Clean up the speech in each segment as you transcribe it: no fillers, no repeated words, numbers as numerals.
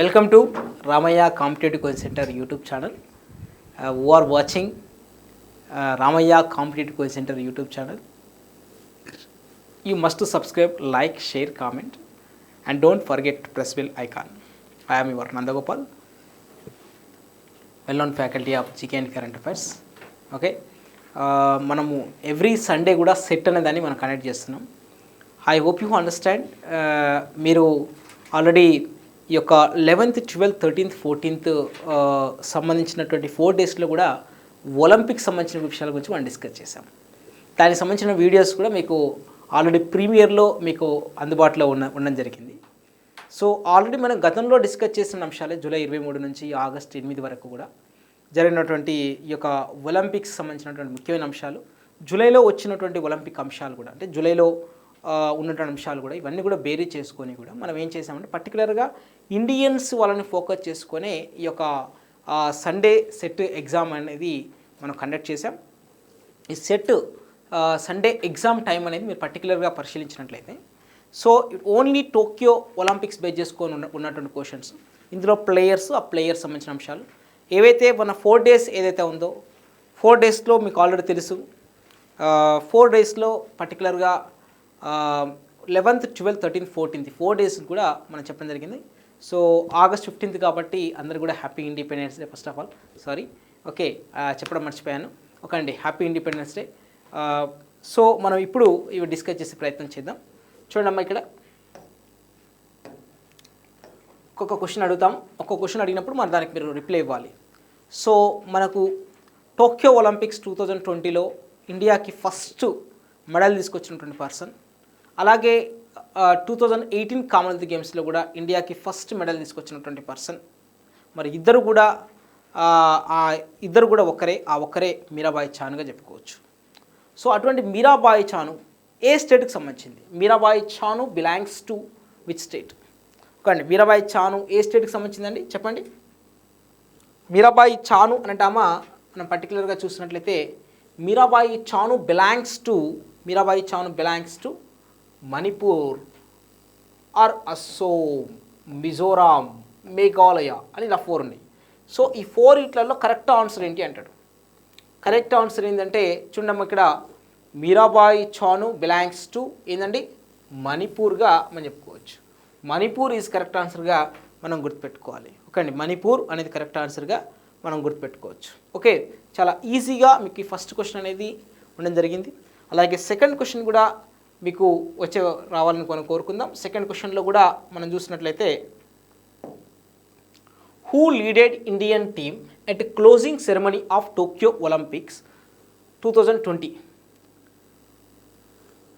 Welcome to Ramaya Competitive Coaching Center YouTube channel. Who are watching Ramaya Competitive Coaching Center YouTube channel, you must subscribe, like, share, comment, and don't forget to press bell icon. I am your Nandagopal, well-known faculty of GK and Current Affairs. Okay, మనము every Sunday కూడా set అనే దాన్ని మనం connect చేస్తున్నాం. I hope you understand. మీరు already ఈ యొక్క 11th, 12th, 13th, 14th సంబంధించినటువంటి 4 డేస్లో కూడా ఒలింపిక్ సంబంధించిన విషయాల గురించి మనం డిస్కస్ చేసాం. దానికి సంబంధించిన వీడియోస్ కూడా మీకు ఆల్రెడీ ప్రీమియర్లో మీకు అందుబాటులో ఉండడం జరిగింది. సో ఆల్రెడీ మనం గతంలో డిస్కస్ చేసిన అంశాలే జూలై 23 నుంచి ఆగస్టు 8 వరకు కూడా జరిగినటువంటి ఈ యొక్క ఒలింపిక్స్ సంబంధించినటువంటి ముఖ్యమైన అంశాలు, జూలైలో వచ్చినటువంటి ఒలింపిక్ అంశాలు కూడా, అంటే జూలైలో ఉన్నటువంటి అంశాలు కూడా, ఇవన్నీ కూడా బేరీ చేసుకొని కూడా మనం ఏం చేసామంటే పర్టికులర్గా ఇండియన్స్ వాళ్ళని ఫోకస్ చేసుకొని ఈ యొక్క సండే సెట్ ఎగ్జామ్ అనేది మనం కండక్ట్ చేసాం. ఈ సెట్ సండే ఎగ్జామ్ టైం అనేది మీరు పర్టికులర్గా పరిశీలించినట్లయితే, so only Tokyo Olympics base చేసుకొని ఉన్నటువంటి క్వశ్చన్స్, ఇందులో ప్లేయర్స్, ఆ ప్లేయర్స్ సంబంధించిన అంశాలు ఏవైతే మన 4 డేస్ ఏదైతే ఉందో 4 డేస్లో మీకు ఆల్రెడీ తెలుసు. 4 డేస్లో పర్టికులర్గా 11th, 12th, 13th, 14th 4 days కూడా మనం చెప్పడం జరిగింది. సో ఆగస్ట్ 15th కాబట్టి అందరూ కూడా happy independence day. First of all sorry, okay, చెప్పడం మర్చిపోయాను. ఓకే అండి, హ్యాపీ ఇండిపెండెన్స్ డే. సో మనం ఇప్పుడు ఇవి డిస్కస్ చేసే ప్రయత్నం చేద్దాం. చూడండి అమ్మా, ఇక్కడ ఒక్కొక్క క్వశ్చన్ అడుగుతాం. ఒక్కొక్క క్వశ్చన్ అడిగినప్పుడు మన దానికి మీరు రిప్లై ఇవ్వాలి. సో మనకు టోక్యో ఒలింపిక్స్ 2020లో ఇండియాకి ఫస్ట్ మెడల్ తీసుకొచ్చినటువంటి పర్సన్, అలాగే 2018 కామన్వెల్త్ గేమ్స్లో కూడా ఇండియాకి ఫస్ట్ మెడల్ తీసుకొచ్చినటువంటి పర్సన్. మరి ఇద్దరు కూడా ఒక్కరే మీరాబాయి చానుగా చెప్పుకోవచ్చు. సో అటువంటి మీరాబాయి చాను ఏ స్టేట్కి సంబంధించింది? Mirabai Chanu belongs to which state? Okay, Mirabai Chanu ఏ స్టేట్కి సంబంధించిందండి చెప్పండి. మీరాబాయి చాను అంటే మనం పర్టికులర్గా చూసినట్లయితే Mirabai Chanu belongs to Manipur or Assam, Mizoram, Meghalaya అని ఇలా 4 ఉన్నాయి. సో ఈ 4 వీటిలలో కరెక్ట్ ఆన్సర్ ఏంటి అంటాడు. కరెక్ట్ ఆన్సర్ ఏంటంటే చూడమ్మ, ఇక్కడ మీరాబాయి చాను బిలాంగ్స్ టు ఏంటండి మణిపూర్గా మనం చెప్పుకోవచ్చు. మణిపూర్ ఈజ్ కరెక్ట్ ఆన్సర్గా మనం గుర్తుపెట్టుకోవాలి. ఓకే అండి, మణిపూర్ అనేది కరెక్ట్ ఆన్సర్గా మనం గుర్తుపెట్టుకోవచ్చు. ఓకే, చాలా ఈజీగా మీకు ఈ ఫస్ట్ క్వశ్చన్ అనేది ఉండడం జరిగింది. అలాగే సెకండ్ క్వశ్చన్ కూడా మీకు రావాలని మనం కోరుకుందాం. సెకండ్ క్వశ్చన్లో కూడా మనం చూసినట్లయితే, who leaded Indian team at closing ceremony of Tokyo Olympics 2020?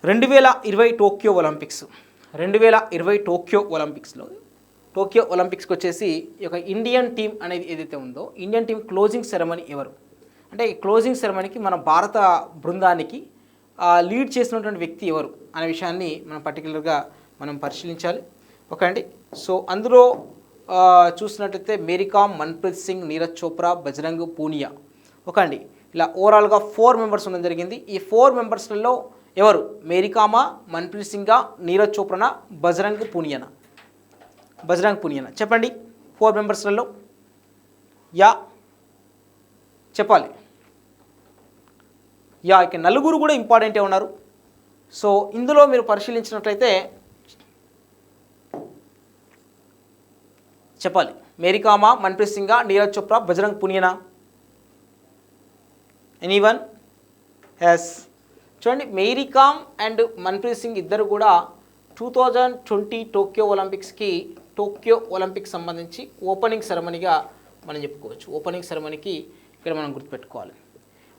2020 Tokyo Olympics, 2020 Tokyo ఒలింపిక్స్కి వచ్చేసి ఈ యొక్క ఇండియన్ టీం అనేది ఏదైతే ఉందో, ఇండియన్ టీం క్లోజింగ్ సెరమనీ ఎవరు అంటే, ఈ క్లోజింగ్ సెరమనీకి మన భారత బృందానికి లీడ్ చేసినటువంటి వ్యక్తి ఎవరు అనే విషయాన్ని మనం పర్టికులర్గా మనం పరిశీలించాలి. ఓకే అండి, సో అందులో చూసినట్లయితే మేరీకామ్, మన్ప్రీత్ సింగ్, నీరజ్ చోప్రా, బజరంగ్ పూనియా. ఓకే అండి, ఇలా ఓవరాల్గా 4 మెంబర్స్ ఉండడం జరిగింది. ఈ 4 మెంబర్స్లలో ఎవరు? మేరీకామా, మన్ప్రీత్ సింగా, నీరజ్ చోప్రానా, బజరంగ్ పూనియానా చెప్పండి. 4 మెంబర్స్లలో చెప్పాలి. ఇక నలుగురు కూడా ఇంపార్టెంటే ఉన్నారు. సో ఇందులో మీరు పరిశీలించినట్లయితే చెప్పాలి. మేరీకామా, మన్ప్రీత్ సింగా, నీరజ్ చోప్రా, బజరంగ్ పూనియానా? ఎనీవన్? ఎస్, చూడండి, మేరీకామ్ అండ్ మన్ప్రీత్ సింగ్ ఇద్దరు కూడా 2020 టోక్యో ఒలింపిక్స్ సంబంధించి ఓపెనింగ్ సెరమనీగా మనం చెప్పుకోవచ్చు. ఓపెనింగ్ సెరమనీకి ఇక్కడ మనం గుర్తుపెట్టుకోవాలి.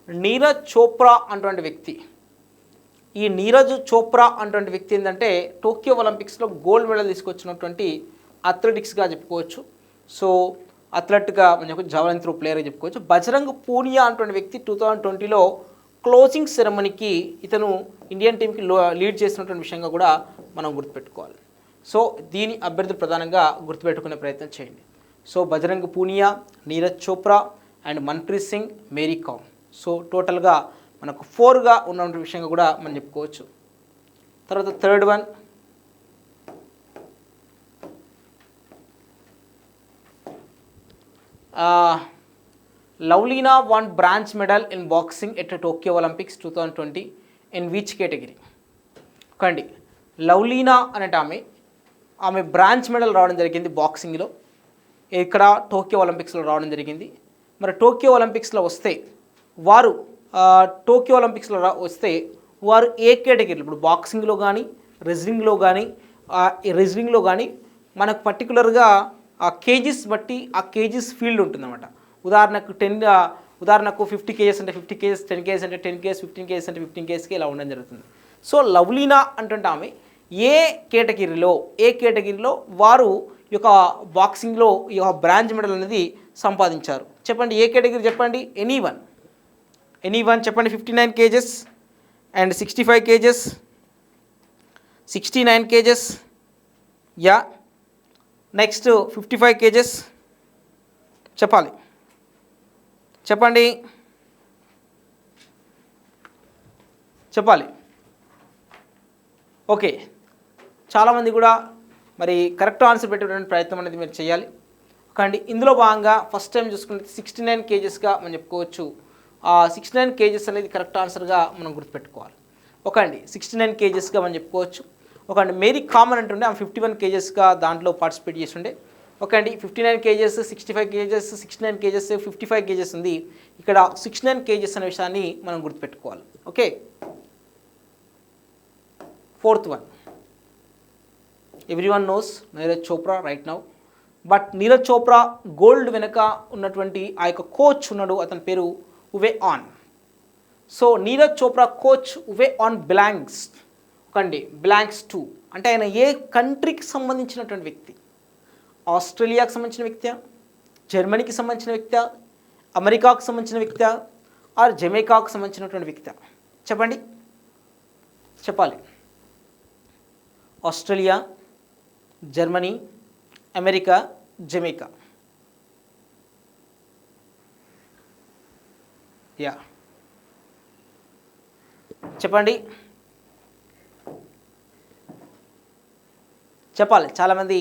నీరజ్ చోప్రా అటువంటి వ్యక్తి, ఈ నీరజ్ చోప్రా అటువంటి వ్యక్తి ఏంటంటే టోక్యో ఒలింపిక్స్లో గోల్డ్ మెడల్ తీసుకొచ్చినటువంటి అథ్లెటిక్స్గా చెప్పుకోవచ్చు. సో అథ్లెట్గా మనం జావెలిన్ త్రో ప్లేయర్గా చెప్పుకోవచ్చు. బజరంగ్ పూనియా అటువంటి వ్యక్తి 2020లో క్లోజింగ్ సెరమనీకి ఇతను ఇండియన్ టీంకి లీడ్ చేసినటువంటి విషయంగా కూడా మనం గుర్తుపెట్టుకోవాలి. సో దీని అభ్యర్థులు ప్రధానంగా గుర్తుపెట్టుకునే ప్రయత్నం చేయండి. So Bajrang Punia, Neeraj Chopra and Manpreet Singh, Mary Kom. So టోటల్గా మనకు 4గా ఉన్న విషయంగా కూడా మనం చెప్పుకోవచ్చు. తర్వాత third one Lovlina one bronze medal in boxing at Tokyo Olympics 2020 in which category? ఒకండి, లవ్లీనా అనేట ఆమె బ్రాంచ్ మెడల్ రావడం జరిగింది బాక్సింగ్లో, ఇక్కడ టోక్యో ఒలింపిక్స్లో రావడం జరిగింది. మరి టోక్యో ఒలింపిక్స్లో వస్తే వారు వారు ఏ కేటగిరీలో, ఇప్పుడు బాక్సింగ్లో కానీ రెజ్లింగ్లో కానీ మనకు పర్టికులర్గా ఆ కేజీస్ బట్టి ఆ కేజీస్ ఫీల్డ్ ఉంటుందన్నమాట. ఉదాహరణకు 50 కేజెస్ అంటే 50 కేజెస్, 10 కేజెస్ అంటే 10 కేజెస్, 15 కేజెస్ అంటే 15 కేజెస్కి ఇలా ఉండడం జరుగుతుంది. సో లవ్లీనా అంటుంటే ఆమె ఏ కేటగిరీలో వారు ఈ యొక్క బాక్సింగ్లో ఈ యొక్క బ్రాంచ్ మెడల్ అనేది సంపాదించారు? చెప్పండి, ఏ కేటగిరీ చెప్పండి? ఎనీ వన్ చెప్పండి. 59 kgs and 65 kgs, 69 kgs, yeah next 55 kgs చెప్పండి. ఓకే, చాలామంది కూడా మరి కరెక్ట్ ఆన్సర్ పెట్టేటువంటి ప్రయత్నం అనేది మీరు చేయాలి. కానీ ఇందులో భాగంగా ఫస్ట్ టైం చూసుకుంటే 69 కేజెస్గా మనం చెప్పుకోవచ్చు. 69 కేజెస్ అనేది కరెక్ట్ ఆన్సర్గా మనం గుర్తుపెట్టుకోవాలి. అండి 69 కేజెస్గా మనం చెప్పుకోవచ్చు. అండి మేరీ కామన్ అంటుండే ఆమె 51 కేజెస్గా దాంట్లో పార్టిసిపేట్ చేస్తుండే. అండి 59 కేజెస్, 65 కేజెస్, 69 కేజెస్, 55 కేజెస్ ఉంది. ఇక్కడ 69 కేజెస్ అనే విషయాన్ని మనం గుర్తుపెట్టుకోవాలి. Okay, fourth one, everyone knows Neeraj Chopra right now. But Neeraj Chopra gold వెనుక ఉన్నటువంటి ఆ యొక్క కోచ్ ఉన్నాడు, అతని పేరు Uwe Hohn. So Neeraj Chopra coach Uwe Hohn belongs to అంటే ఆయన ఏ కంట్రీకి సంబంధించినటువంటి వ్యక్తి? ఆస్ట్రేలియాకు సంబంధించిన వ్యక్తి, జర్మనీకి సంబంధించిన వ్యక్తి, అమెరికాకు సంబంధించిన వ్యక్తి, ఆర్ జమైకాకు సంబంధించినటువంటి వ్యక్తి? చెప్పాలి. Australia, Germany, America, Jamaica. Yeah చెప్పాలి. చాలామంది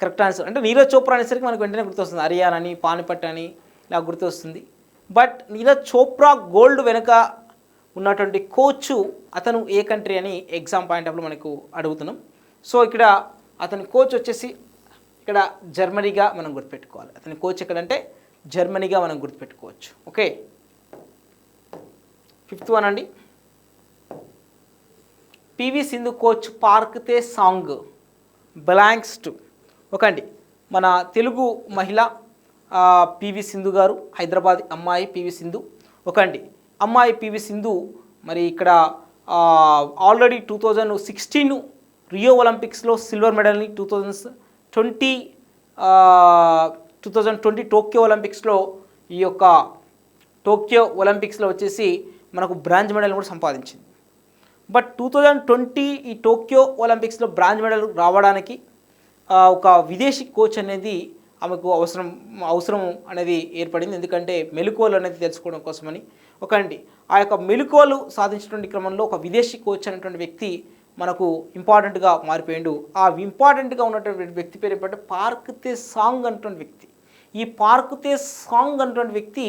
కరెక్ట్ ఆన్సర్ అంటే నీరజ్ చోప్రా అనేసరికి మనకు వెంటనే గుర్తొస్తుంది, హర్యానా అని, పానిపట్ అని ఇలా గుర్తొస్తుంది. బట్ నీరజ్ చోప్రా గోల్డ్ వెనుక ఉన్నటువంటి కోచ్ అతను ఏ కంట్రీ అని ఎగ్జామ్ పాయింట్ ఆఫ్లో మనకు అడుగుతున్నాం. సో ఇక్కడ అతని కోచ్ వచ్చేసి ఇక్కడ జర్మనీగా మనం గుర్తుపెట్టుకోవాలి. అతని కోచ్ ఎక్కడంటే జర్మనీగా మనం గుర్తుపెట్టుకోవచ్చు. ఓకే, ఫిఫ్త్ వన్ అండి, పివి సింధు కోచ్ పార్క్ తే సాంగ్ బిలాంగ్స్ టు. అండి మన తెలుగు మహిళ పివి సింధు గారు, హైదరాబాద్ అమ్మాయి పివి సింధు. అండి అమ్మాయి పివి సింధు మరి ఇక్కడ ఆల్రెడీ 2016 రియో ఒలింపిక్స్లో సిల్వర్ మెడల్ని, 2020 టోక్యో ఒలింపిక్స్లో ఈ యొక్క టోక్యో ఒలింపిక్స్లో వచ్చేసి మనకు బ్రాంజ్ మెడల్ కూడా సంపాదించింది. బట్ 2020 ఈ టోక్యో ఒలింపిక్స్లో బ్రాంజ్ మెడల్ రావడానికి ఒక విదేశీ కోచ్ అనేది ఆమెకు అవసరం అనేది ఏర్పడింది. ఎందుకంటే మెలకువలు అనేది తెలుసుకోవడం కోసమని. అండి ఆ యొక్క మెలకువలు సాధించినటువంటి క్రమంలో ఒక విదేశీ కోచ్ అనేటువంటి వ్యక్తి మనకు ఇంపార్టెంట్గా మారిపోయిండు. ఆ ఇంపార్టెంట్గా ఉన్నటువంటి వ్యక్తి పేరు ఏంటంటే పార్క్ తే సాంగ్ అనేటువంటి వ్యక్తి. ఈ పార్క్ తే సాంగ్ అనేటువంటి వ్యక్తి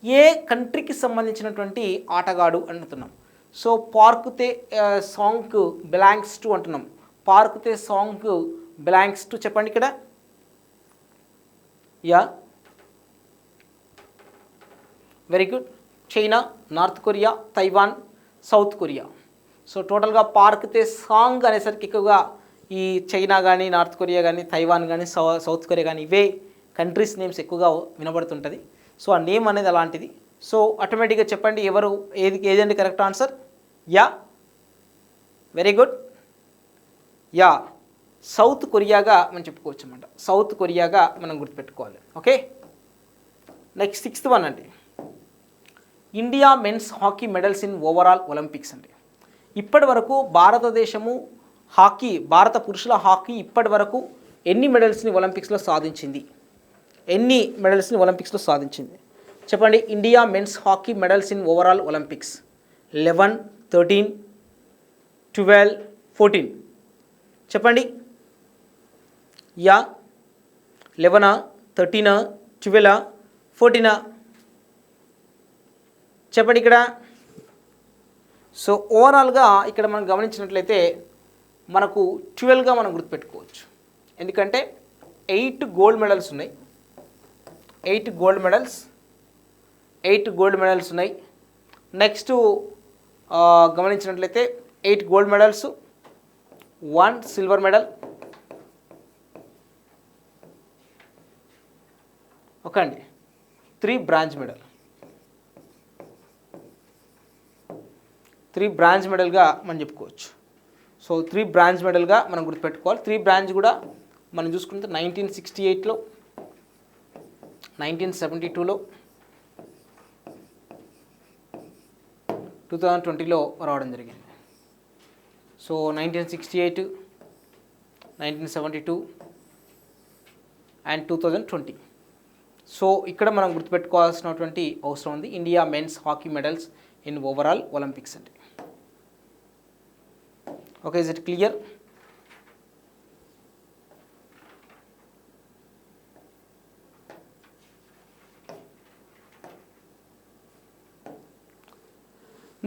ఏ కంట్రీకి సంబంధించినటువంటి ఆటగాడు అంటున్నాం. సో పార్క్ తే సాంగ్ బిలాంగ్స్ టు అంటున్నాం. పార్క్ తే సాంగ్ బిలాంగ్స్ టు చెప్పండి ఇక్కడ. Yeah very good. China, north Korea, Taiwan, south Korea. So టోటల్గా పార్క్ తే సాంగ్ అనేసరికి ఎక్కువగా ఈ చైనా కానీ, నార్త్ కొరియా కానీ, తైవాన్ కానీ, సౌత్ కొరియా కానీ ఇవే కంట్రీస్ నేమ్స్ ఎక్కువగా వినబడుతుంటుంది. సో ఆ నేమ్ అనేది అలాంటిది. సో ఆటోమేటిక్గా చెప్పండి ఏదండి correct answer? Ya very good. Ya South కొరియాగా మనం చెప్పుకోవచ్చు అన్నమాట. సౌత్ కొరియాగా మనం గుర్తుపెట్టుకోవాలి. ఓకే, నెక్స్ట్ సిక్స్త్ వన్ అండి, India men's hockey medals in overall Olympics అండి. ఇప్పటి వరకు భారతదేశము భారత పురుషుల హాకీ ఇప్పటి వరకు ఎన్ని మెడల్స్ని ఒలింపిక్స్లో సాధించింది? చెప్పండి. India men's hockey medals in overall Olympics 11, 13, 12, 14 చెప్పండి. యా 11, 13, 12 14 చెప్పండి ఇక్కడ. సో ఓవరాల్గా ఇక్కడ మనం గమనించినట్లయితే మనకు 12గా మనం గుర్తుపెట్టుకోవచ్చు. ఎందుకంటే 8 గోల్డ్ మెడల్స్ ఉన్నాయి, 8 గోల్డ్ మెడల్స్ ఉన్నాయి. నెక్స్ట్ గమనించినట్లయితే 8 gold medals, 1 silver medal, okay అండి, 3 బ్రాంజ్ మెడల్. 3 బ్రాంజ్ మెడల్గా మనం చెప్పుకోవచ్చు. సో 3 బ్రాంజ్ మెడల్గా మనం గుర్తుపెట్టుకోవాలి. 3 బ్రాంజ్ కూడా మనం చూసుకుంటే 1968లో, 1972లో, 2020లో రావడం జరిగింది. So 1968, 1972 and 2020. సో ఇక్కడ మనం గుర్తుపెట్టుకోవాల్సినటువంటి అవసరం ఉంది India men's hockey medals in overall Olympics అంటే. Okay, is it clear?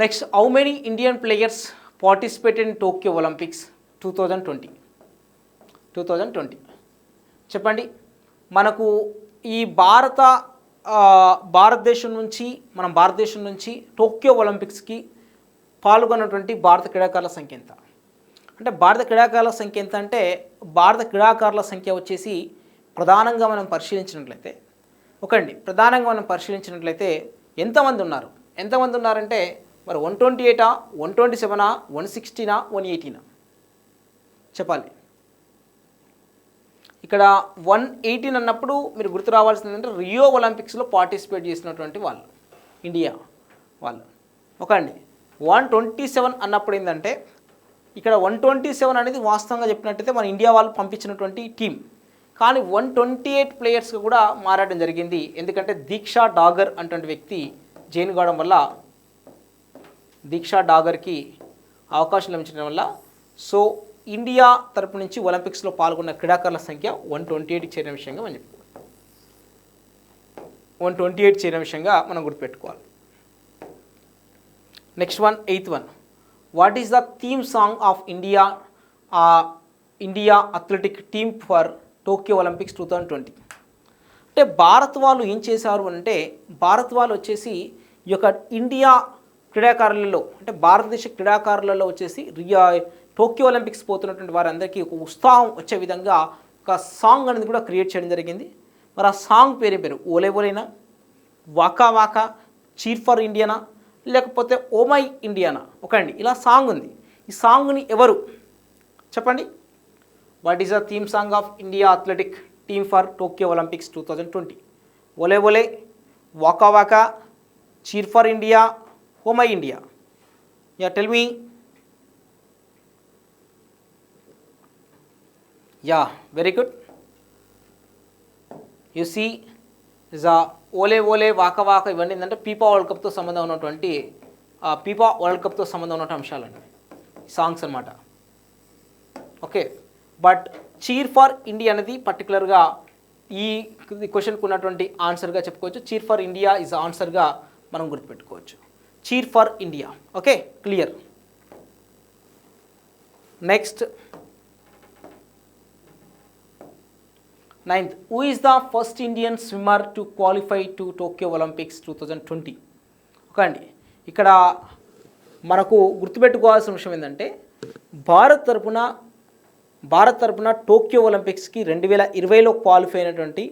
Next, how many Indian players participated in Tokyo Olympics 2020? చెప్పండి. మనకు ఈ భారతదేశం నుంచి టోక్యో ఒలింపిక్స్కి పాల్గొన్నటువంటి భారత క్రీడాకారుల సంఖ్య ఎంత అంటే, భారత క్రీడాకారుల సంఖ్య వచ్చేసి ప్రధానంగా మనం పరిశీలించినట్లయితే ఎంతమంది ఉన్నారంటే మరి 128, 127, 116, 118 చెప్పాలి. ఇక్కడ 118 అన్నప్పుడు మీరు గుర్తు రావాల్సింది ఏంటంటే రియో ఒలింపిక్స్లో పార్టిసిపేట్ చేసినటువంటి వాళ్ళు, ఇండియా వాళ్ళు. ఓకే అండి. 127 అన్నప్పుడు ఏంటంటే ఇక్కడ 127 అనేది వాస్తవంగా చెప్పినట్టయితే మన ఇండియా వాళ్ళు పంపించినటువంటి టీం. కానీ 128 ప్లేయర్స్గా కూడా మారడం జరిగింది. ఎందుకంటే దీక్షా డాగర్ అటువంటి వ్యక్తి జైన్ కావడం వల్ల, దీక్షా డాగర్కి అవకాశం లభించడం వల్ల, సో ఇండియా తరపు నుంచి ఒలింపిక్స్లో పాల్గొన్న క్రీడాకారుల సంఖ్య 128 చేరిన విషయంగా మనం చెప్పుకోవాలి. 128 చేరిన విషయంగా మనం గుర్తుపెట్టుకోవాలి. Next one, 8th one. What is the theme song of India athletic team for Tokyo Olympics 2020? అంటే భారత్ వాళ్ళు ఏం చేశారు అంటే, భారత్ వాళ్ళు వచ్చేసి ఈ యొక్క ఇండియా క్రీడాకారులలో అంటే భారతదేశ క్రీడాకారులలో వచ్చేసి టోక్యో ఒలింపిక్స్ పోతున్నటువంటి వారందరికీ ఒక ఉత్సాహం వచ్చే విధంగా ఒక సాంగ్ అనేది కూడా క్రియేట్ చేయడం జరిగింది. మరి ఆ సాంగ్ పేరు ఓలే ఓలేనా, వాకా వాకా, చీర్ ఫర్ ఇండియానా, లేకపోతే ఓ మై ఇండియానా? ఓకే అండి, ఇలా సాంగ్ ఉంది. ఈ సాంగ్ని ఎవరు చెప్పండి. What is the theme song of India athletic team for Tokyo Olympics 2020? Ole ole, waka waka, cheer for India, oh my India? Yeah, tell me. Yeah, very good. You see is a ole ole, waka Vaka, ఇవన్నీ ఏంటంటే FIFA world కప్తో సంబంధం ఉన్నటువంటి అంశాలండి, songs అన్నమాట. Okay, but cheer for India అనేది పర్టికులర్గా ఈ క్వశ్చన్కి ఉన్నటువంటి ఆన్సర్గా చెప్పుకోవచ్చు. చీర్ ఫర్ ఇండియా ఇస్ ఆన్సర్గా మనం గుర్తుపెట్టుకోవచ్చు. Cheer for India. Okay, clear. Next, 9th, who is the first Indian swimmer to qualify to Tokyo Olympics 2020? Okay అండి, ఇక్కడ మనకు గుర్తుపెట్టుకోవాల్సిన విషయం ఏంటంటే భారత్ తరపున టోక్యో ఒలింపిక్స్కి 2020లో క్వాలిఫై అయినటువంటి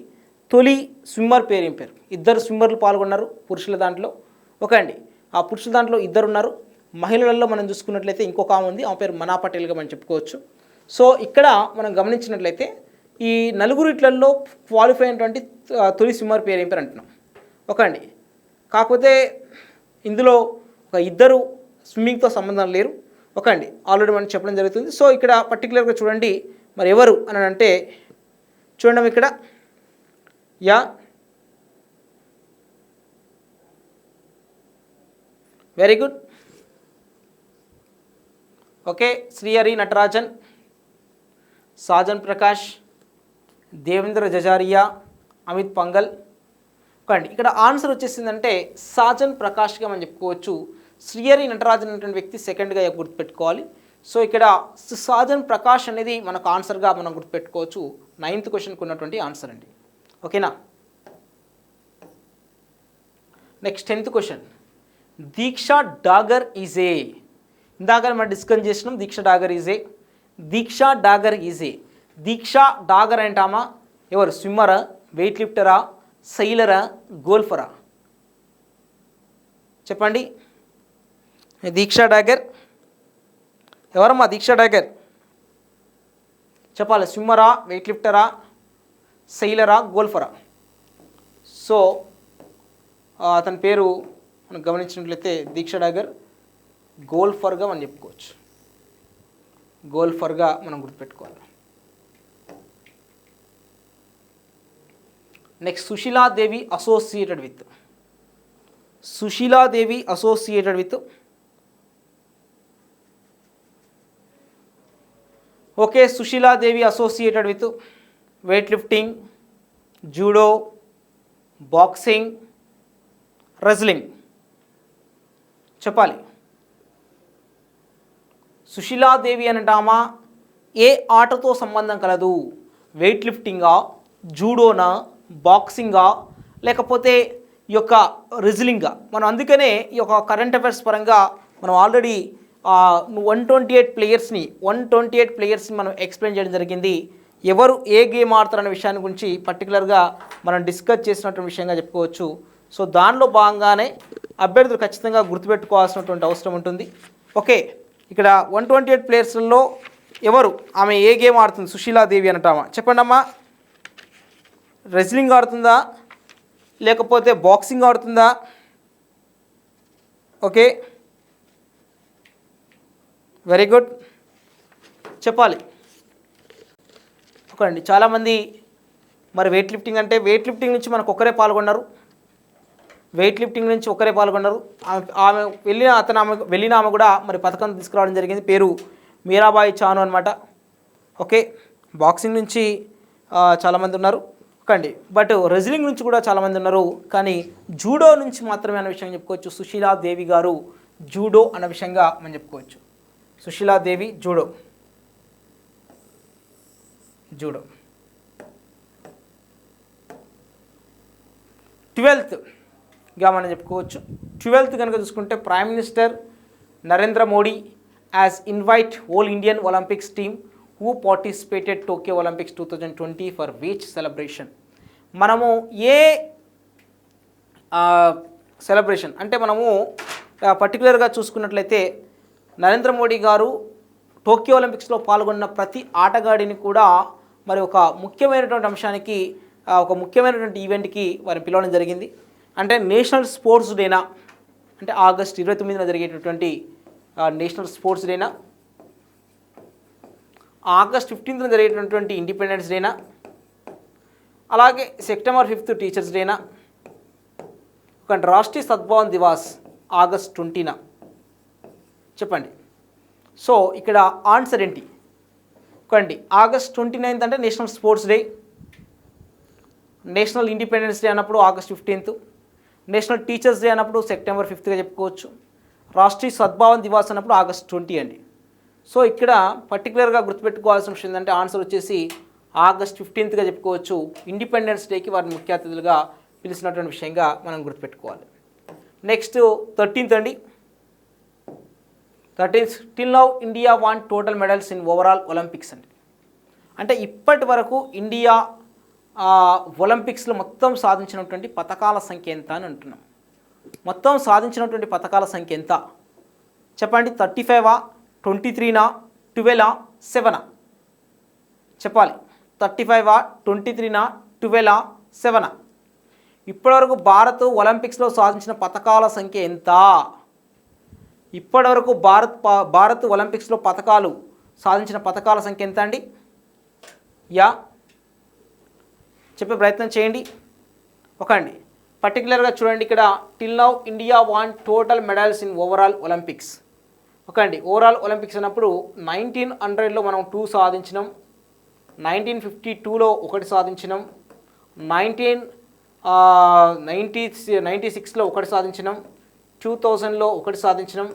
తొలి స్విమ్మర్ పేరు ఏం పేరు? 2 స్విమ్మర్లు పాల్గొన్నారు పురుషుల దాంట్లో. ఓకే అండి, ఆ పురుషుల దాంట్లో 2 ఉన్నారు. మహిళలలో మనం చూసుకున్నట్లయితే ఇంకొక ఆమె ఉంది, ఆమె పేరు మనా పటేల్గా మనం చెప్పుకోవచ్చు. సో ఇక్కడ మనం గమనించినట్లయితే ఈ నలుగురిట్లలో క్వాలిఫై అయినటువంటి తొలి స్విమ్మర్ పేరు ఏం పేరు అంటున్నాం. ఓకే అండి, కాకపోతే ఇందులో ఒక 2 స్విమ్మింగ్తో సంబంధం లేరు. ఓకే అండి, ఆల్రెడీ మనం చెప్పడం జరుగుతుంది. సో ఇక్కడ పర్టికులర్గా చూడండి, మరి ఎవరు అని అంటే చూడండి ఇక్కడ. Yeah, very good. Okay, Srihari Natarajan, Saajan Prakash, Devendra Jhajharia, Amit fungal, కానీ ఇక్కడ ఆన్సర్ వచ్చేసిందంటే సాజన్ ప్రకాష్గా మనం చెప్పుకోవచ్చు. శ్రీహరి నటరాజన్ అనేటువంటి వ్యక్తి సెకండ్గా గుర్తుపెట్టుకోవాలి. సో ఇక్కడ సాజన్ ప్రకాష్ అనేది మనకు ఆన్సర్గా మనం గుర్తుపెట్టుకోవచ్చు. 9th క్వశ్చన్కి ఉన్నటువంటి ఆన్సర్ అండి. ఓకేనా. Next 10th question. Diksha Dagar ఈజే. ఇందాక మనం డిస్కస్ చేసినాం దీక్షా డాగర్ ఈజే. దీక్షా డాగర్ ఈజే. దీక్షా డాగర్ అంటామా ఎవరు? స్విమ్మరా, వెయిట్ లిఫ్టరా, సైలరా, గోల్ఫరా? చెప్పండి. దీక్షా డాగర్ ఎవరమ్మా? దీక్షా డాగర్ చెప్పాలి. స్విమ్మరా, వెయిట్ లిఫ్టరా, సైలరా, గోల్ఫరా? సో అతని పేరు మనం గమనించినట్లయితే దీక్షా డాగర్ గోల్ఫర్గా మనం చెప్పుకోవచ్చు. గోల్ఫర్గా మనం గుర్తుపెట్టుకోవాలి. Next Sushila Devi associated with. Sushila Devi associated with. Okay, Sushila Devi associated with weight lifting, judo, boxing, wrestling. చెప్పాలి. సుశీలాదేవి అంటామా ఏ ఆటతో సంబంధం కలదు? వెయిట్ లిఫ్టింగా, జూడోనా, బాక్సింగా, లేకపోతే ఈ యొక్క రెజ్లింగా? మనం అందుకనే ఈ యొక్క కరెంట్ అఫైర్స్ పరంగా మనం ఆల్రెడీ 128 ప్లేయర్స్ని మనం ఎక్స్ప్లెయిన్ చేయడం జరిగింది. ఎవరు ఏ గేమ్ ఆడతారనే విషయాన్ని గురించి పర్టికులర్గా మనం డిస్కస్ చేసినటువంటి విషయంగా చెప్పుకోవచ్చు. సో దానిలో భాగంగానే అభ్యర్థులు ఖచ్చితంగా గుర్తుపెట్టుకోవాల్సినటువంటి అవసరం ఉంటుంది. ఓకే, ఇక్కడ 128 ప్లేయర్స్లో ఎవరు? ఆమె ఏ గేమ్ ఆడుతుంది? సుశీలాదేవి అనటామా? చెప్పండి అమ్మా. రెజ్లింగ్ ఆడుతుందా, లేకపోతే బాక్సింగ్ ఆడుతుందా? ఓకే, వెరీ గుడ్, చెప్పాలి. ఓకే అండి. చాలామంది మరి వెయిట్ లిఫ్టింగ్ అంటే వెయిట్ లిఫ్టింగ్ నుంచి మనకు ఒకరే పాల్గొన్నారు. ఆమె వెళ్ళిన ఆమె కూడా మరి పథకం తీసుకురావడం జరిగింది. పేరు మీరాబాయి చాను అనమాట. ఓకే, బాక్సింగ్ నుంచి చాలామంది ఉన్నారు కండి, బట్ రెజ్లింగ్ నుంచి కూడా చాలామంది ఉన్నారు. కానీ జూడో నుంచి మాత్రమే అనే విషయం చెప్పుకోవచ్చు. సుశీలాదేవి గారు జూడో అన్న విషయంగా మనం చెప్పుకోవచ్చు. సుశీలాదేవి జూడో. 12గా మనం చెప్పుకోవచ్చు. 12th కనుక చూసుకుంటే prime minister Narendra Modi has invite all Indian Olympics team who participated Tokyo Olympics 2020 for which celebration? మనము ఏ సెలబ్రేషన్ అంటే మనము పర్టికులర్గా చూసుకున్నట్లయితే నరేంద్ర మోడీ గారు టోక్యో ఒలింపిక్స్లో పాల్గొన్న ప్రతి ఆటగాడిని కూడా మరి ఒక ముఖ్యమైనటువంటి అంశానికి, ఒక ముఖ్యమైనటువంటి ఈవెంట్కి వారిని పిలవడం జరిగింది. అంటే నేషనల్ స్పోర్ట్స్ డేనా, అంటే ఆగస్ట్ 29న జరిగేటటువంటి నేషనల్ స్పోర్ట్స్ డేనా, ఆగస్ట్ 15న జరిగేటటువంటి ఇండిపెండెన్స్ డేనా, అలాగే సెప్టెంబర్ 5th టీచర్స్ డేనా, ఒక రాష్ట్రీయ సద్భావన్ దివాస్ ఆగస్ట్ 20న? చెప్పండి. సో ఇక్కడ ఆన్సర్ ఏంటి? ఒకండి ఆగస్ట్ 29th అంటే national sports day, national independence day అన్నప్పుడు August 15th, national teachers day అన్నప్పుడు సెప్టెంబర్ 5th చెప్పుకోవచ్చు, రాష్ట్రీయ సద్భావన్ దివాస్ అన్నప్పుడు ఆగస్ట్ 20 అండి. సో ఇక్కడ పర్టికులర్గా గుర్తుపెట్టుకోవాల్సిన విషయం ఏంటంటే ఆన్సర్ వచ్చేసి ఆగస్ట్ 15గా చెప్పుకోవచ్చు. ఇండిపెండెన్స్ డేకి వారిని ముఖ్య అతిథులుగా పిలిచినటువంటి విషయంగా మనం గుర్తుపెట్టుకోవాలి. నెక్స్ట్ 13th అండి. 13th till now India won total medals in overall Olympics అండి. అంటే ఇప్పటి వరకు ఇండియా ఒలింపిక్స్లో మొత్తం సాధించినటువంటి పథకాల సంఖ్య ఎంత అని అంటున్నాం. మొత్తం సాధించినటువంటి పథకాల సంఖ్య ఎంత చెప్పండి. 35, 23, 12, 7? చెప్పాలి. 35, 23, 12, 7? ఇప్పటివరకు భారత్ ఒలింపిక్స్లో సాధించిన పథకాల సంఖ్య ఎంత? ఇప్పటివరకు భారత్ ఒలింపిక్స్లో పథకాలు సాధించిన పథకాల సంఖ్య ఎంత అండి? చెప్పే ప్రయత్నం చేయండి. అండి పర్టికులర్గా చూడండి ఇక్కడ till now India won total medals in overall Olympics. అండి ఓవరాల్ ఒలింపిక్స్ అన్నప్పుడు 1900లో మనం 2 సాధించినాం, 1952లో 1 సాధించినాం, 96లో ఒకటి సాధించినాం, 2000లో ఒకటి సాధించినాం,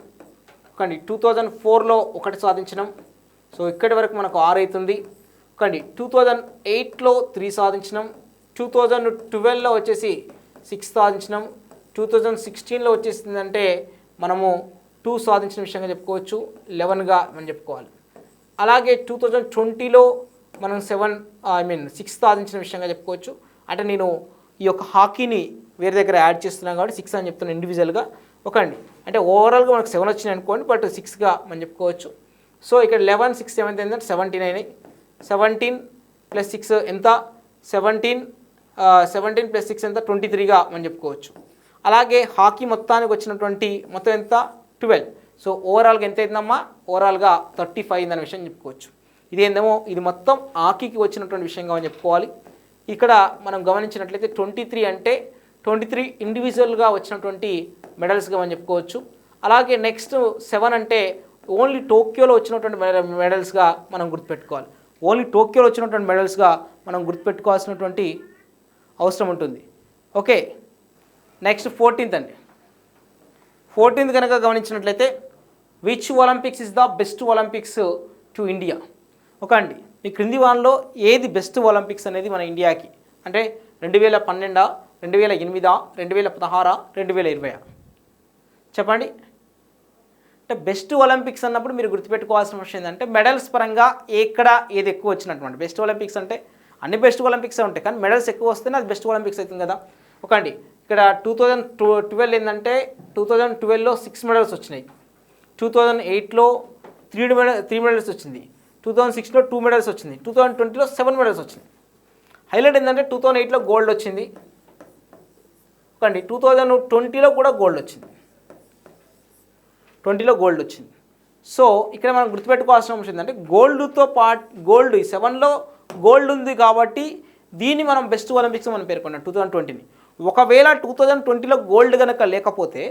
కానీ 2004లో ఒకటి సాధించినాం. సో ఇక్కడి వరకు మనకు 6 అవుతుంది. కానీ 2008లో 3 సాధించినాం, 2012లో వచ్చేసి 6 సాధించినాం, 2016లో వచ్చేసిందంటే మనము 2 సాధించిన విషయంగా చెప్పుకోవచ్చు, 11గా మనం చెప్పుకోవాలి. అలాగే 2020లో మనం 6 సాధించిన విషయంగా చెప్పుకోవచ్చు. అంటే నేను ఈ యొక్క హాకీని వేరే దగ్గర యాడ్ చేస్తున్నాం కాబట్టి 6 అని చెప్తున్నాను ఇండివిజువల్గా. అండి అంటే ఓవరాల్గా మనకు 7 వచ్చినాయి అనుకోండి, బట్ 6గా మనం చెప్పుకోవచ్చు. సో ఇక్కడ 11, 6, 7 ఏంటంటే 17 అయినాయి. 17 + 6 ఎంత? 17 + 6 ఎంత? 23గా మనం చెప్పుకోవచ్చు. అలాగే హాకీ మొత్తానికి వచ్చినటువంటి మొత్తం ఎంత? 12. సో ఓవరాల్గా ఎంత అయిందమ్మా? ఓవరాల్గా 35 అయిందనే విషయం చెప్పుకోవచ్చు. ఇదేందేమో ఇది మొత్తం హాకీకి వచ్చినటువంటి విషయంగా మనం చెప్పుకోవాలి. ఇక్కడ మనం గమనించినట్లయితే 23 అంటే 23 ఇండివిజువల్గా వచ్చినటువంటి మెడల్స్గా మనం చెప్పుకోవచ్చు. అలాగే నెక్స్ట్ 7 అంటే ఓన్లీ టోక్యోలో వచ్చినటువంటి మెడల్స్గా మనం గుర్తుపెట్టుకోవాలి. ఓన్లీ టోక్యోలో వచ్చినటువంటి మెడల్స్గా మనం గుర్తుపెట్టుకోవాల్సినటువంటి అవసరం ఉంటుంది. ఓకే, నెక్స్ట్ 14th అండి. 14th కనుక గమనించినట్లయితే which Olympics is the best Olympics to India? అండి ఈ క్రింది వారంలో ఏది బెస్ట్ ఒలింపిక్స్ అనేది మన ఇండియాకి? అంటే 2012, 2008, 2016, 2020 చెప్పండి. అంటే బెస్ట్ ఒలింపిక్స్ అన్నప్పుడు మీరు గుర్తుపెట్టుకోవాల్సిన విషయం ఏంటంటే మెడల్స్ పరంగా ఎక్కడ ఏది ఎక్కువ వచ్చినటువంటి బెస్ట్ ఒలింపిక్స్ అంటే అన్ని బెస్ట్ ఒలింపిక్స్ ఉంటాయి, కానీ మెడల్స్ ఎక్కువ వస్తేనే అది బెస్ట్ ఒలింపిక్స్ అవుతుంది కదా. అండి ఇక్కడ 2012 ఏంటంటే 2012లో 6 మెడల్స్ వచ్చినాయి, 2008లో 3 మెడల్స్ వచ్చింది, 2006లో 2 మెడల్స్ వచ్చింది, 2020లో 7 మెడల్స్ వచ్చింది. హైలైట్ ఏంటంటే 2008లో గోల్డ్ వచ్చింది. అండి 2020లో కూడా గోల్డ్ వచ్చింది, 20లో గోల్డ్ వచ్చింది. సో ఇక్కడ మనం గుర్తుపెట్టుకోవాల్సిన అంశం ఏంటంటే గోల్డ్తో పాటు గోల్డ్ 7లో గోల్డ్ ఉంది కాబట్టి దీన్ని మనం బెస్ట్ ఒలింపిక్స్ మనం పేర్కొన్నాం 2020ని. ఒకవేళ 2020లో గోల్డ్ కనుక లేకపోతే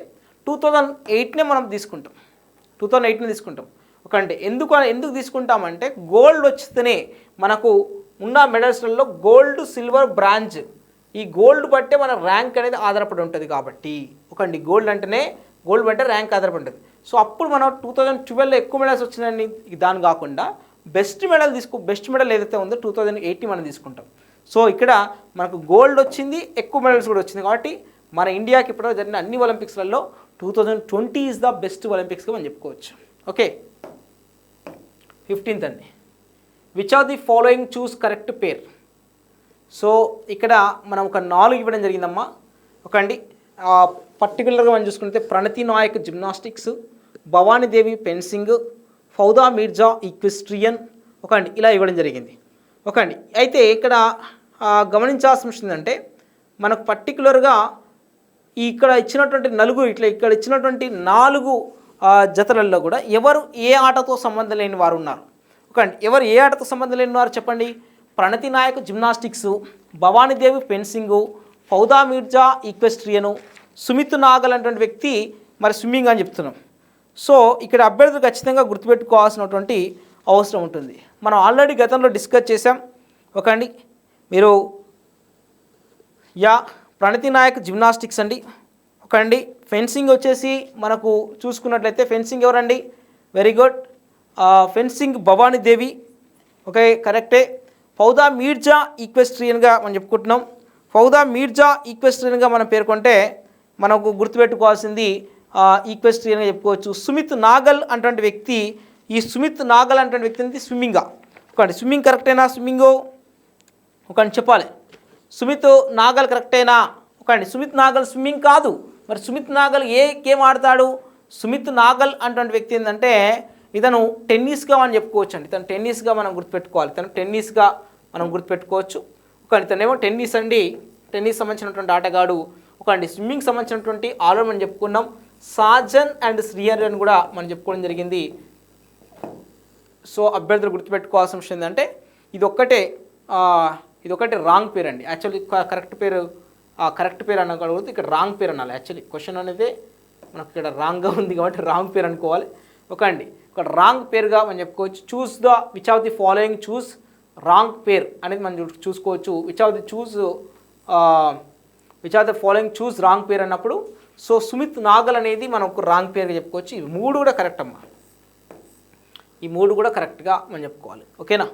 2008నే మనం తీసుకుంటాం, 2008ని తీసుకుంటాం. అంటే ఎందుకు తీసుకుంటామంటే గోల్డ్ వస్తేనే మనకు ఉన్న మెడల్స్లలో గోల్డ్, సిల్వర్, బ్రాంజ్ ఈ గోల్డ్ బట్టే మన ర్యాంక్ అనేది ఆధారపడి ఉంటుంది కాబట్టి గోల్డ్ అంటే ర్యాంక్ ఆధారపడి ఉంటుంది. సో అప్పుడు మనం 2012లో ఎక్కువ మెడల్స్ వచ్చినాయని దాని కాకుండా బెస్ట్ మెడల్ ఏదైతే ఉందో 2008 మనం తీసుకుంటాం. సో ఇక్కడ మనకు గోల్డ్ వచ్చింది, ఎక్కువ మెడల్స్ కూడా వచ్చింది కాబట్టి మన ఇండియాకి ఇప్పటివరకు జరిగిన అన్ని ఒలింపిక్స్లలో 2020 ఈజ్ ద బెస్ట్ ఒలింపిక్స్గా మనం చెప్పుకోవచ్చు. ఓకే, 15th అండి. Which are the following choose correct pair? So ఇక్కడ మనం ఒక 4 ఇవ్వడం జరిగిందమ్మా. అండి పర్టికులర్గా మనం చూసుకుంటే Pranati Nayak gymnastics, Bhavani Devi fencing, Fouaad Mirza equestrian అండి ఇలా ఇవ్వడం జరిగింది. అండి అయితే ఇక్కడ గమనించాల్సిన విషయం ఏంటంటే మనకు పర్టికులర్గా ఇక్కడ ఇచ్చినటువంటి ఇక్కడ ఇచ్చినటువంటి 4 జతలలో కూడా ఎవరు ఏ ఆటతో సంబంధం లేని వారు ఉన్నారు? అండి ఎవరు ఏ ఆటతో సంబంధం లేని వారు చెప్పండి. ప్రణతి నాయక్ జిమ్నాస్టిక్స్, భవానీదేవి ఫెన్సింగు, ఫౌదా మీర్జా ఈక్వెస్ట్రియను, సుమిత్ నాగల్ అనేటువంటి వ్యక్తి మరి స్విమ్మింగ్ అని చెప్తున్నాం. సో ఇక్కడ అభ్యర్థులు ఖచ్చితంగా గుర్తుపెట్టుకోవాల్సినటువంటి అవసరం ఉంటుంది. మనం ఆల్రెడీ గతంలో డిస్కస్ చేసాం. అండి మీరు ప్రణతి నాయక్ జిమ్నాస్టిక్స్ అండి. అండి ఫెన్సింగ్ వచ్చేసి మనకు చూసుకున్నట్లయితే ఫెన్సింగ్ ఎవరండి? Very good, fencing Bhavani Devi. కరెక్టే. ఫౌదా మీర్జా ఈక్వెస్ట్రియన్గా మనం చెప్పుకుంటున్నాం. ఫౌదా మీర్జా ఈక్వెస్ట్రియన్గా మనం పేర్కొంటే మనకు గుర్తుపెట్టుకోవాల్సింది ఈక్వెస్ట్రియన్గా చెప్పుకోవచ్చు. సుమిత్ నాగల్ అటువంటి వ్యక్తి, ఈ సుమిత్ నాగల్ అటువంటి వ్యక్తి అనేది స్విమ్మింగా. స్విమ్మింగ్ కరెక్టేనా? స్విమ్మింగు చెప్పాలి. సుమిత్ నాగల్ కరెక్టేనా? సుమిత్ నాగల్ స్విమ్మింగ్ కాదు. మరి సుమిత్ నాగల్ ఏ గేమ్ ఆడతాడు? సుమిత్ నాగల్ అటువంటి వ్యక్తి ఏంటంటే ఇతను టెన్నిస్గా మనం చెప్పుకోవచ్చు అండి. ఇతను టెన్నిస్గా మనం గుర్తుపెట్టుకోవాలి. ఇతనేమో టెన్నిస్ అండి, టెన్నిస్ సంబంధించినటువంటి ఆటగాడు. స్విమ్మింగ్ సంబంధించినటువంటి ఆల్రౌండ్ మనం చెప్పుకున్నాం. సాజన్ అండ్ శ్రీహరన్ కూడా మనం చెప్పుకోవడం జరిగింది. సో అభ్యర్థులు గుర్తుపెట్టుకోవాల్సిన విషయం ఏంటంటే ఇది ఒక్కటే రాంగ్ పేరు అండి. యాక్చువల్లీ కరెక్ట్ పేరు అనకూడదు, ఇక్కడ రాంగ్ పేరు అనాలి. యాక్చువల్లీ క్వశ్చన్ అనేది మనకు ఇక్కడ రాంగ్గా ఉంది కాబట్టి రాంగ్ పేరు అనుకోవాలి. అండి ఇక్కడ రాంగ్ పేరుగా మనం చెప్పుకోవచ్చు. Choose the which of the following choose wrong pair అనేది మనం చూసుకోవచ్చు. Which of the choose which are the following choose wrong pair అన్నప్పుడు సో సుమిత్ నాగల్ అనేది మనం ఒక రాంగ్ పేర్గా చెప్పుకోవచ్చు. ఈ 3 కూడా కరెక్ట్ అమ్మా, ఈ 3 కూడా కరెక్ట్గా మనం చెప్పుకోవాలి. ఓకేనా.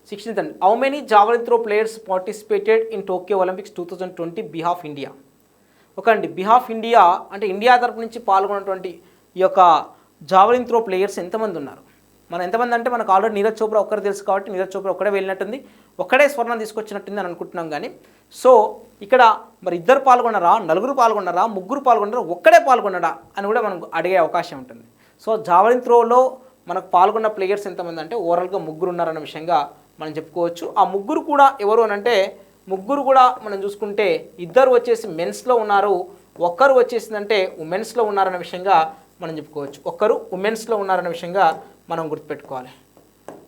16th అండి, how many javelin throw players participated in Tokyo Olympics 2020 behalf India. Okay అండి, బిహాఫ్ ఇండియా అంటే ఇండియా తరపు నుంచి పాల్గొన్నటువంటి ఈ యొక్క జావలిన్ త్రో ప్లేయర్స్ ఎంతమంది ఉన్నారు? మనం ఎంతమంది అంటే మనకు ఆల్రెడీ నీరజ్ చోప్రా ఒక్కరు తెలుసు కాబట్టి నీరజ్ చోప్రా ఒక్కడే వెళ్ళినట్టుంది, ఒక్కడే స్వర్ణం తీసుకొచ్చినట్టుంది అని అనుకుంటున్నాం. కానీ సో ఇక్కడ మరి 2 పాల్గొన్నారా, 4 పాల్గొన్నారా, 3 పాల్గొన్నారా, ఒక్కడే పాల్గొన్నాడా అని కూడా మనం అడిగే అవకాశం ఉంటుంది. సో జావలిన్ త్రోలో మనకు పాల్గొన్న ప్లేయర్స్ ఎంతమంది అంటే ఓవరాల్గా 3 ఉన్నారన్న విషయంగా మనం చెప్పుకోవచ్చు. ఆ 3 కూడా ఎవరు అని అంటే 3 కూడా మనం చూసుకుంటే 2 వచ్చేసి మెన్స్లో ఉన్నారు, 1 వచ్చేసిందంటే ఉమెన్స్లో ఉన్నారన్న విషయంగా మనం చెప్పుకోవచ్చు. 1 ఉమెన్స్లో ఉన్నారన్న విషయంగా మనం గుర్తుపెట్టుకోవాలి.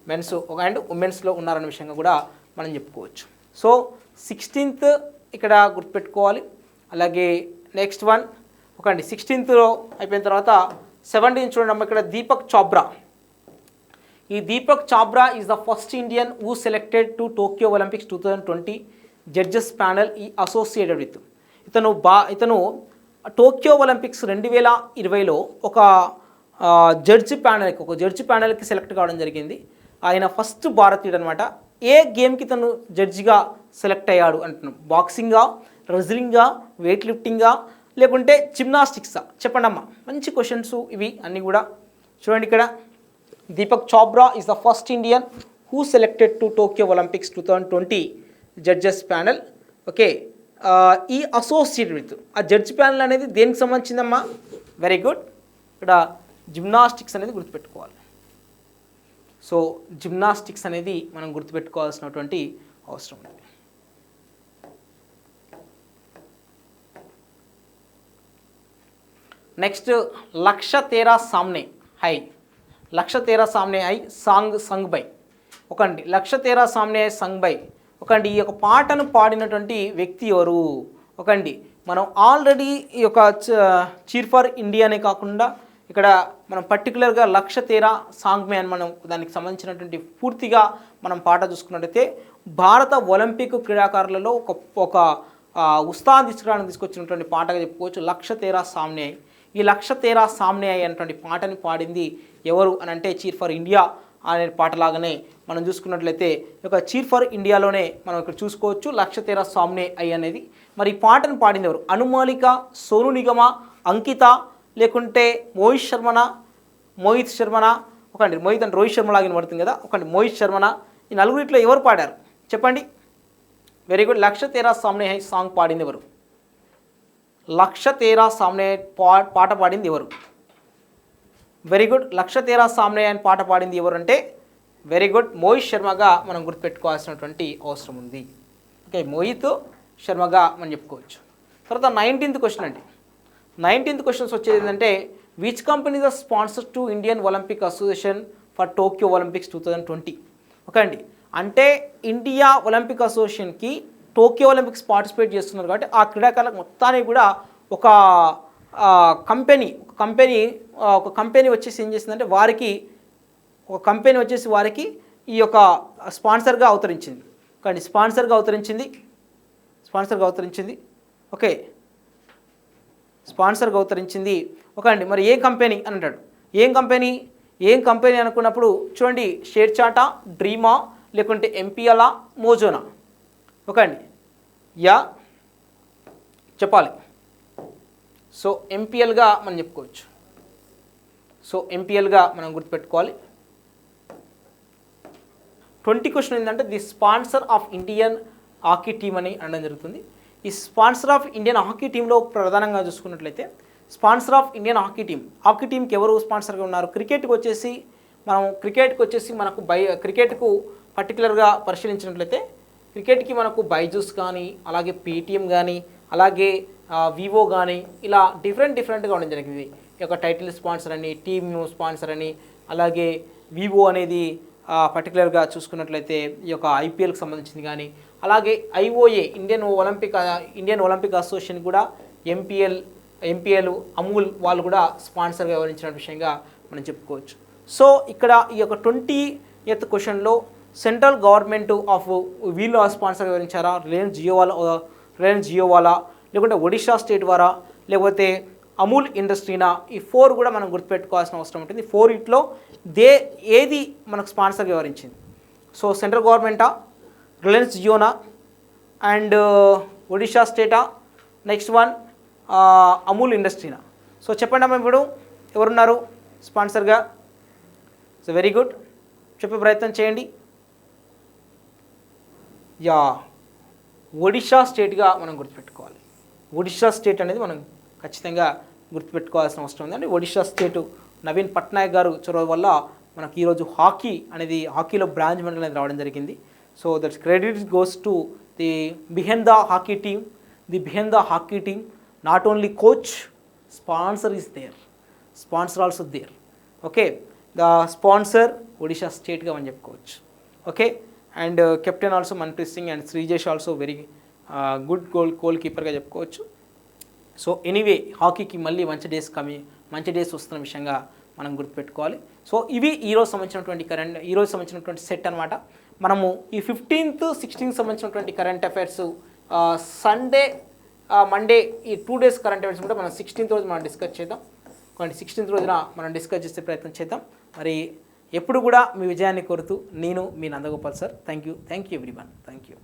మెన్స్ అండ్ ఉమెన్స్లో ఉన్నారన్న విషయంగా కూడా మనం చెప్పుకోవచ్చు. సో 16th ఇక్కడ గుర్తుపెట్టుకోవాలి. అలాగే నెక్స్ట్ వన్ ఒక అండి 16th అయిపోయిన తర్వాత 17th చూడండి ఇక్కడ దీపక్ చోప్రా. ఈ Deepak Chopra is the first Indian who selected to Tokyo Olympics 2020 judges panel ఈ అసోసియేటెడ్ విత్. ఇతను టోక్యో ఒలింపిక్స్ 2020లో ఒక జడ్జి ప్యానెల్కి సెలెక్ట్ కావడం జరిగింది. ఆయన ఫస్ట్ భారతీయుడు అనమాట. ఏ గేమ్కి తను జడ్జిగా సెలెక్ట్ అయ్యాడు అంటున్నాం? బాక్సింగా, రెజ్లింగా, వెయిట్ లిఫ్టింగా, లేకుంటే జిమ్నాస్టిక్సా? చెప్పండి అమ్మా. మంచి క్వశ్చన్స్ ఇవి అన్నీ కూడా. చూడండి ఇక్కడ Deepak Chopra is the first Indian who selected to Tokyo Olympics 2020 judges panel. Okay, ఈ అసోసియేటెడ్ విత్ ఆ జడ్జి ప్యానెల్ అనేది దేనికి సంబంధించిందమ్మా? Very good. ఇక్కడ జిమ్నాస్టిక్స్ అనేది గుర్తుపెట్టుకోవాలి. సో జిమ్నాస్టిక్స్ అనేది మనం గుర్తుపెట్టుకోవాల్సినటువంటి అవసరం ఉంది. Next lakh Tera సామ్నే high. Lakh Tera సామ్నే high sung by. ఒకండి lakh Tera సామ్నే high sung by. ఒకండి ఈ యొక్క పాటను పాడినటువంటి వ్యక్తి ఎవరు? ఒకండి మనం ఆల్రెడీ ఈ యొక్క చీర్ ఫర్ ఇండియానే కాకుండా ఇక్కడ మనం పర్టికులర్గా లక్ష తేరా సాంగ్ మే అని మనం దానికి సంబంధించినటువంటి పూర్తిగా మనం పాట చూసుకున్నట్టయితే భారత ఒలింపిక్ క్రీడాకారులలో ఒక ఉత్సాహం తీసుకొచ్చినటువంటి పాటగా చెప్పుకోవచ్చు లక్ష తేరా సామ్నే. ఈ లక్ష తేరా సామ్నే అనేటువంటి పాటని పాడింది ఎవరు అని అంటే చీర్ ఫర్ ఇండియా అనే పాటలాగానే మనం చూసుకున్నట్లయితే ఈ యొక్క చీర్ ఫర్ ఇండియాలోనే మనం ఇక్కడ చూసుకోవచ్చు లక్ష తేరా సామ్నే ఐ అనేది. మరి ఈ పాటను పాడింది ఎవరు? అనుమాలిక, సోను నిగమ, అంకిత, లేకుంటే మోహిత్ శర్మన. ఒకండి మోహిత్ అంటే రోహిత్ శర్మ లాగిన పడుతుంది కదా, ఒకండి మోహిత్ శర్మన. ఈ 4 ఎవరు పాడారు చెప్పండి? Very good. లక్ష తేరా సామ్నే హై సాంగ్ పాడింది ఎవరు? లక్ష తేరా సామ్నే పాట పాడింది ఎవరు? Very good. లక్ష తేరా సామ్నే అని పాట పాడింది ఎవరు అంటే వెరీ గుడ్ మోహిత్ శర్మగా మనం గుర్తుపెట్టుకోవాల్సినటువంటి అవసరం ఉంది. ఓకే, మోహిత్ శర్మగా మనం చెప్పుకోవచ్చు. తర్వాత 19th క్వశ్చన్ అండి. 19th క్వశ్చన్స్ వచ్చేది ఏంటంటే which company the sponsor to Indian Olympic Association for Tokyo Olympics 2020. Okay అండి, అంటే ఇండియా ఒలింపిక్ అసోసియేషన్కి టోక్యో ఒలింపిక్స్ పార్టిసిపేట్ చేస్తున్నారు కాబట్టి ఆ క్రీడాకారులకు మొత్తానికి కూడా ఒక కంపెనీ వచ్చేసి ఏం చేసిందంటే వారికి ఈ యొక్క స్పాన్సర్గా అవతరించింది. కానీ స్పాన్సర్గా అవతరించింది. ఓకే, స్పాన్సర్గా అవతరించింది. ఓకే అండి, మరి ఏ కంపెనీ అని అంటాడు? ఏం కంపెనీ అనుకున్నప్పుడు చూడండి షేర్చాటా, డ్రీమా, లేకుంటే ఎంపీఎలా, మోజోనా. ఓకే అండి, యా చెప్పాలి. సో ఎంపీఎల్గా మనం చెప్పుకోవచ్చు. సో ఎంపీఎల్గా మనం గుర్తుపెట్టుకోవాలి. 20 క్వశ్చన్ ఏంటంటే the sponsor of Indian hockey team అని అనడం జరుగుతుంది. ఈ స్పాన్సర్ ఆఫ్ ఇండియన్ హాకీ టీంలో ప్రధానంగా చూసుకున్నట్లయితే స్పాన్సర్ ఆఫ్ ఇండియన్ హాకీ టీంకి ఎవరు స్పాన్సర్గా ఉన్నారు? క్రికెట్కి వచ్చేసి మనకు క్రికెట్కు పర్టికులర్గా పరిశీలించినట్లయితే క్రికెట్కి మనకు బైజూస్ కానీ, అలాగే పేటిఎం కానీ, అలాగే వివో కానీ, ఇలా డిఫరెంట్గా ఉండడం జరిగింది. ఈ యొక్క టైటిల్ స్పాన్సర్ అని, టీమ్ స్పాన్సర్ అని, అలాగే వివో అనేది పర్టికులర్గా చూసుకున్నట్లయితే ఈ యొక్క ఐపీఎల్కి సంబంధించింది కానీ, అలాగే ఐఓఏ ఇండియన్ ఒలింపిక్ అసోసియేషన్ కూడా ఎంపీఎల్ అమూల్ వాళ్ళు కూడా స్పాన్సర్గా వ్యవహరించిన విషయంగా మనం చెప్పుకోవచ్చు. సో ఇక్కడ ఈ యొక్క 20th క్వశ్చన్లో సెంట్రల్ గవర్నమెంట్ ఆఫ్ వీళ్ళు స్పాన్సర్ వివరించారా, రిలయన్స్ జియో వాళ్ళ, లేకుంటే ఒడిషా స్టేట్ వారా, లేకపోతే అమూల్ ఇండస్ట్రీనా, ఈ 4 కూడా మనం గుర్తుపెట్టుకోవాల్సిన అవసరం ఉంటుంది. 4 ఇట్లో ఏది మనకు స్పాన్సర్ వివరించింది? సో సెంట్రల్ గవర్నమెంటా, రిలయన్స్ జియోనా, అండ్ ఒడిషా స్టేటా, నెక్స్ట్ వన్ అమూల్ ఇండస్ట్రీనా. సో చెప్పండి అమ్మా, ఇప్పుడు ఎవరున్నారు స్పాన్సర్గా? సో వెరీ గుడ్, చెప్పే ప్రయత్నం చేయండి. యా, ఒడిషా స్టేట్గా మనం గుర్తుపెట్టుకోవాలి. ఒడిషా స్టేట్ అనేది మనం ఖచ్చితంగా గుర్తుపెట్టుకోవాల్సిన అవసరం ఉంది. అంటే ఒడిషా స్టేటు నవీన్ పట్నాయక్ గారు చొరవ వల్ల మనకి ఈరోజు హాకీలో బ్రాంజ్ మెడల్ అనేది రావడం జరిగింది. So that's credit goes to the behind the hockey team. Not only coach, sponsor is there, sponsor also there. Okay, the sponsor Odisha స్టేట్గా మనం చెప్పుకోవచ్చు. Okay, and captain also Manpreet Singh and Sreejesh also very good goal కీపర్గా చెప్పుకోవచ్చు. So anyway, హాకీకి మళ్ళీ మంచి days వస్తున్న విషయంగా మనం గుర్తుపెట్టుకోవాలి. సో ఇవి ఈరోజు సంబంధించినటువంటి సెట్ అనమాట. మనము ఈ 15th 16th సంబంధించినటువంటి కరెంట్ అఫైర్స్, సండే మండే ఈ 2 days కరెంట్ అఫైర్స్ కూడా మనం 16th రోజు మనం డిస్కస్ చేద్దాం. 16th రోజున మనం డిస్కస్ చేసే ప్రయత్నం చేద్దాం. మరి ఎప్పుడు కూడా మీ విజయాన్ని కోరుతూ నేను మీ Nandagopal sir. Thank you everyone. Thank you.